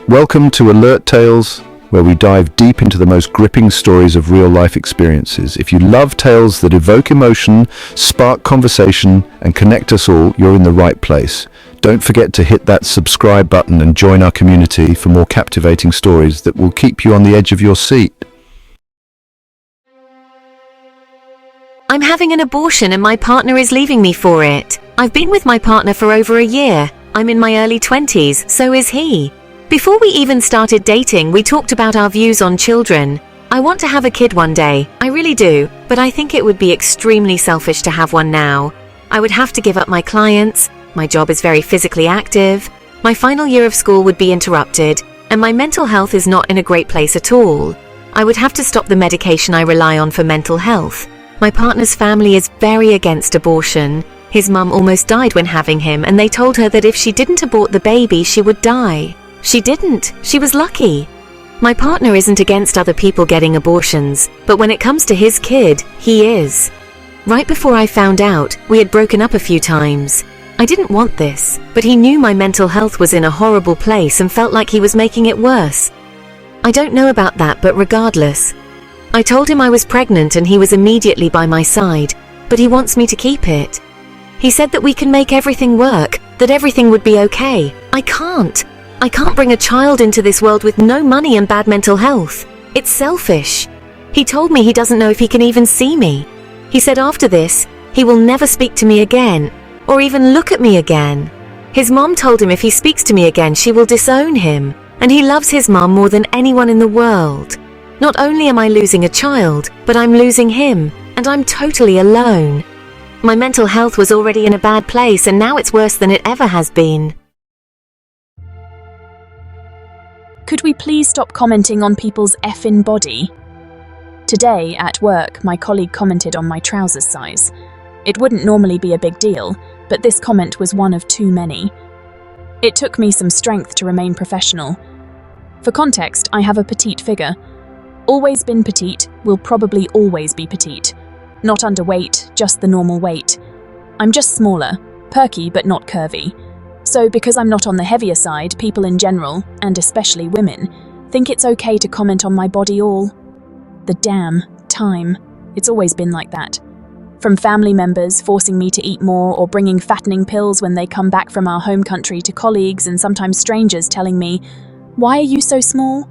Welcome to Alert Tales, where we dive deep into the most gripping stories of real-life experiences. If you love tales that evoke emotion, spark conversation, and connect us all, you're in the right place. Don't forget to hit that subscribe button and join our community for more captivating stories that will keep you on the edge of your seat. I'm having an abortion and my partner is leaving me for it. I've been with my partner for over a year. I'm in my early 20s, so is he. Before we even started dating, we talked about our views on children. I want to have a kid one day, I really do, but I think it would be extremely selfish to have one now. I would have to give up my clients, my job is very physically active, my final year of school would be interrupted, and my mental health is not in a great place at all. I would have to stop the medication I rely on for mental health. My partner's family is very against abortion. His mum almost died when having him, and they told her that if she didn't abort the baby, she would die. She didn't. She was lucky. My partner isn't against other people getting abortions, but when it comes to his kid, he is. Right before I found out, we had broken up a few times. I didn't want this, but he knew my mental health was in a horrible place and felt like he was making it worse. I don't know about that, but regardless, I told him I was pregnant and he was immediately by my side, but he wants me to keep it. He said that we can make everything work, that everything would be okay. I can't bring a child into this world with no money and bad mental health. It's selfish. He told me he doesn't know if he can even see me. He said after this, he will never speak to me again, or even look at me again. His mom told him if he speaks to me again, she will disown him, and he loves his mom more than anyone in the world. Not only am I losing a child, but I'm losing him, and I'm totally alone. My mental health was already in a bad place, and now it's worse than it ever has been. Could we please stop commenting on people's effing body? Today, at work, my colleague commented on my trousers size. It wouldn't normally be a big deal, but this comment was one of too many. It took me some strength to remain professional. For context, I have a petite figure. Always been petite, will probably always be petite. Not underweight, just the normal weight. I'm just smaller, perky but not curvy. So because I'm not on the heavier side, people in general, and especially women, think it's okay to comment on my body all the damn time. It's always been like that. From family members forcing me to eat more or bringing fattening pills when they come back from our home country to colleagues and sometimes strangers telling me, "Why are you so small?"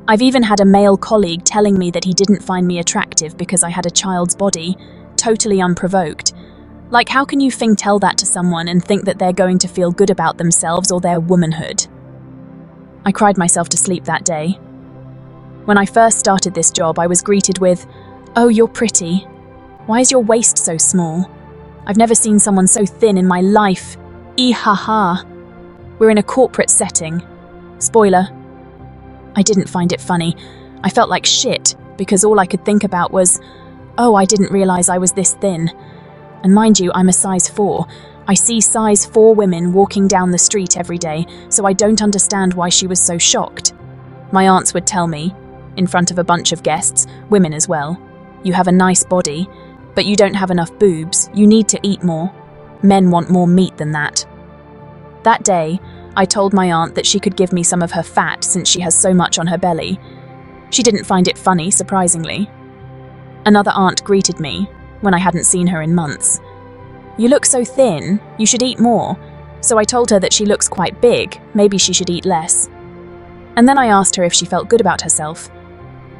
I've even had a male colleague telling me that he didn't find me attractive because I had a child's body, totally unprovoked. Like, how can you tell that to someone and think that they're going to feel good about themselves or their womanhood? I cried myself to sleep that day. When I first started this job, I was greeted with, "Oh, you're pretty. Why is your waist so small? I've never seen someone so thin in my life. Ha. We're in a corporate setting. Spoiler. I didn't find it funny. I felt like shit because all I could think about was, oh, I didn't realize I was this thin. And mind you, I'm a size 4. I see size 4 women walking down the street every day, so I don't understand why she was so shocked. My aunts would tell me, in front of a bunch of guests, women as well, you have a nice body, but you don't have enough boobs, you need to eat more. Men want more meat than that. That day, I told my aunt that she could give me some of her fat since she has so much on her belly. She didn't find it funny, surprisingly. Another aunt greeted me, when I hadn't seen her in months. "You look so thin, you should eat more." So I told her that she looks quite big, maybe she should eat less. And then I asked her if she felt good about herself.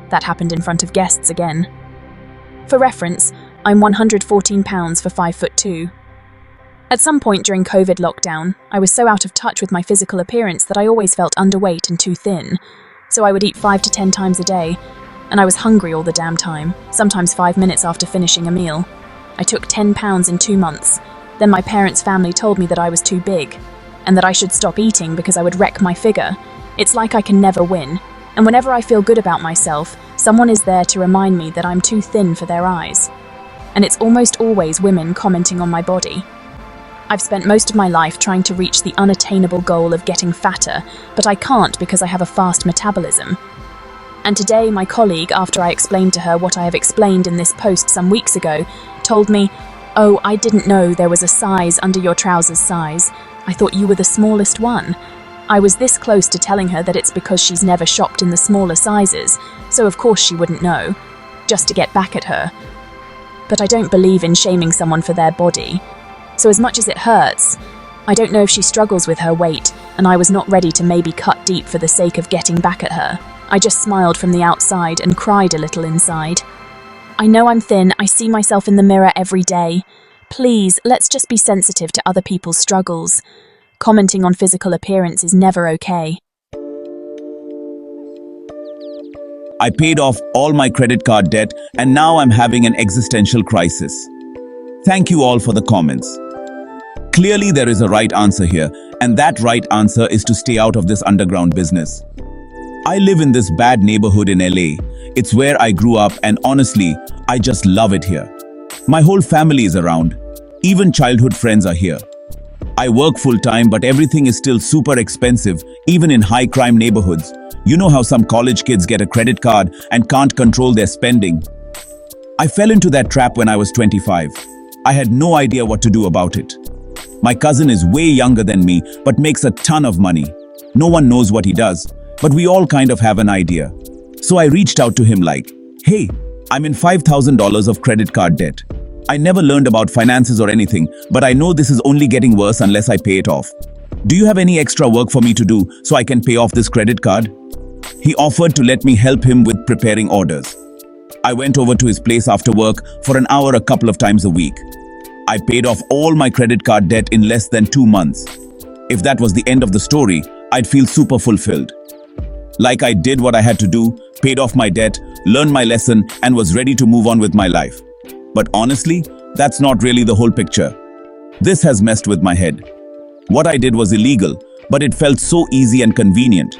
That happened in front of guests again. For reference, I'm 114 pounds for 5'2". At some point during COVID lockdown, I was so out of touch with my physical appearance that I always felt underweight and too thin. So I would eat 5 to 10 times a day, and I was hungry all the damn time, sometimes 5 minutes after finishing a meal. I took 10 pounds in 2 months. Then my parents' family told me that I was too big, and that I should stop eating because I would wreck my figure. It's like I can never win, and whenever I feel good about myself, someone is there to remind me that I'm too thin for their eyes. And it's almost always women commenting on my body. I've spent most of my life trying to reach the unattainable goal of getting fatter, but I can't because I have a fast metabolism. And today my colleague, after I explained to her what I have explained in this post some weeks ago, told me, "Oh, I didn't know there was a size under your trousers size. I thought you were the smallest one. I was this close to telling her that it's because she's never shopped in the smaller sizes, so of course she wouldn't know, just to get back at her. But I don't believe in shaming someone for their body. So as much as it hurts, I don't know if she struggles with her weight, and I was not ready to maybe cut deep for the sake of getting back at her. I just smiled from the outside and cried a little inside. I know I'm thin, I see myself in the mirror every day. Please, let's just be sensitive to other people's struggles. Commenting on physical appearance is never okay. I paid off all my credit card debt and now I'm having an existential crisis. Thank you all for the comments. Clearly there is a right answer here, and that right answer is to stay out of this underground business. I live in this bad neighborhood in LA. It's where I grew up and honestly, I just love it here. My whole family is around. Even childhood friends are here. I work full-time but everything is still super expensive, even in high-crime neighborhoods. You know how some college kids get a credit card and can't control their spending? I fell into that trap when I was 25. I had no idea what to do about it. My cousin is way younger than me but makes a ton of money. No one knows what he does, but we all kind of have an idea. So I reached out to him like, hey, I'm in $5,000 of credit card debt. I never learned about finances or anything, but I know this is only getting worse unless I pay it off. Do you have any extra work for me to do so I can pay off this credit card? He offered to let me help him with preparing orders. I went over to his place after work for an hour a couple of times a week. I paid off all my credit card debt in less than 2 months. If that was the end of the story, I'd feel super fulfilled. Like I did what I had to do, paid off my debt, learned my lesson, and was ready to move on with my life. But honestly, that's not really the whole picture. This has messed with my head. What I did was illegal, but it felt so easy and convenient.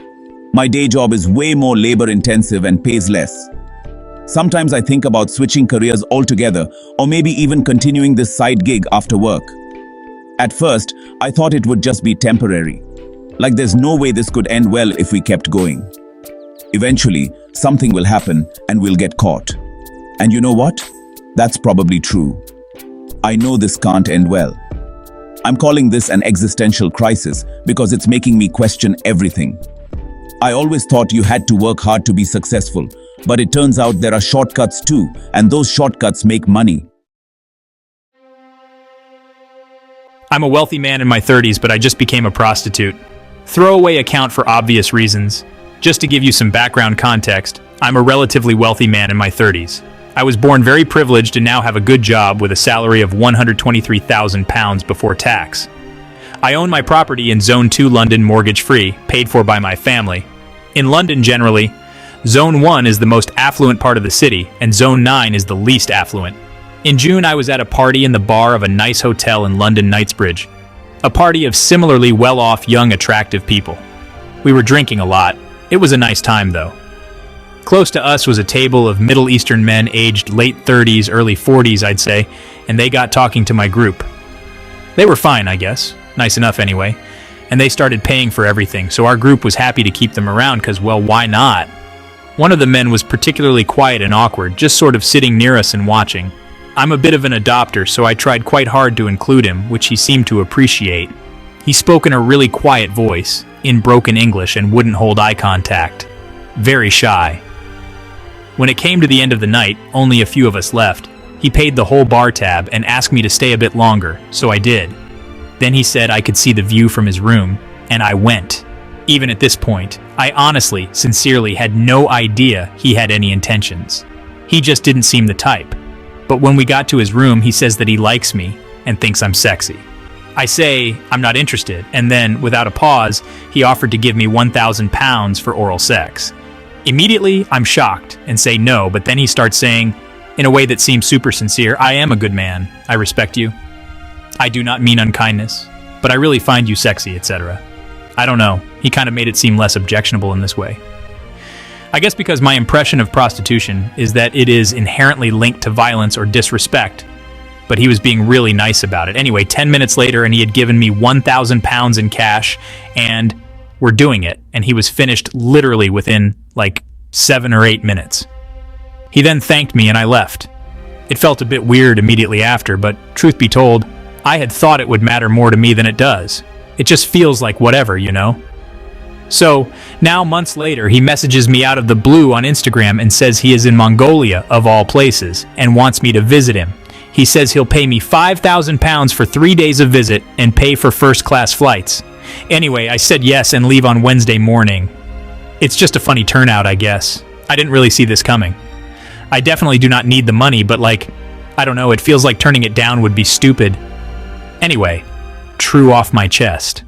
My day job is way more labor-intensive and pays less. Sometimes I think about switching careers altogether, or maybe even continuing this side gig after work. At first, I thought it would just be temporary. Like there's no way this could end well if we kept going. Eventually, something will happen and we'll get caught. And you know what? That's probably true. I know this can't end well. I'm calling this an existential crisis because it's making me question everything. I always thought you had to work hard to be successful, but it turns out there are shortcuts too, and those shortcuts make money. I'm a wealthy man in my 30s, but I just became a prostitute. Throwaway account for obvious reasons. Just to give you some background context, I'm a relatively wealthy man in my 30s. I was born very privileged and now have a good job with a salary of £123,000 before tax. I own my property in Zone 2 London mortgage-free, paid for by my family. In London generally, Zone 1 is the most affluent part of the city, and Zone 9 is the least affluent. In June, I was at a party in the bar of a nice hotel in London Knightsbridge. A party of similarly well-off, young, attractive people. We were drinking a lot. It was a nice time, though. Close to us was a table of Middle Eastern men aged late 30s, early 40s, I'd say, and they got talking to my group. They were fine, I guess. Nice enough anyway. And they started paying for everything, so our group was happy to keep them around because, well, why not? One of the men was particularly quiet and awkward, just sort of sitting near us and watching. I'm a bit of an adopter, so I tried quite hard to include him, which he seemed to appreciate. He spoke in a really quiet voice, in broken English, and wouldn't hold eye contact. Very shy. When it came to the end of the night, only a few of us left. He paid the whole bar tab and asked me to stay a bit longer, so I did. Then he said I could see the view from his room, and I went. Even at this point, I honestly, sincerely had no idea he had any intentions. He just didn't seem the type. But when we got to his room, he says that he likes me and thinks I'm sexy. I say I'm not interested, and then, without a pause, he offered to give me £1,000 for oral sex. Immediately, I'm shocked and say no, but then he starts saying, in a way that seems super sincere, I am a good man. I respect you. I do not mean unkindness, but I really find you sexy, etc. I don't know. He kind of made it seem less objectionable in this way. I guess because my impression of prostitution is that it is inherently linked to violence or disrespect, but he was being really nice about it. Anyway, 10 minutes later, and he had given me £1,000 in cash, and we're doing it, and he was finished literally within, 7 or 8 minutes. He then thanked me and I left. It felt a bit weird immediately after, but truth be told, I had thought it would matter more to me than it does. It just feels like whatever, you know? So, now months later, he messages me out of the blue on Instagram and says he is in Mongolia, of all places, and wants me to visit him. He says he'll pay me £5,000 for 3 days of visit and pay for first-class flights. Anyway, I said yes and leave on Wednesday morning. It's just a funny turnout, I guess. I didn't really see this coming. I definitely do not need the money, but I don't know, it feels like turning it down would be stupid. Anyway, true off my chest.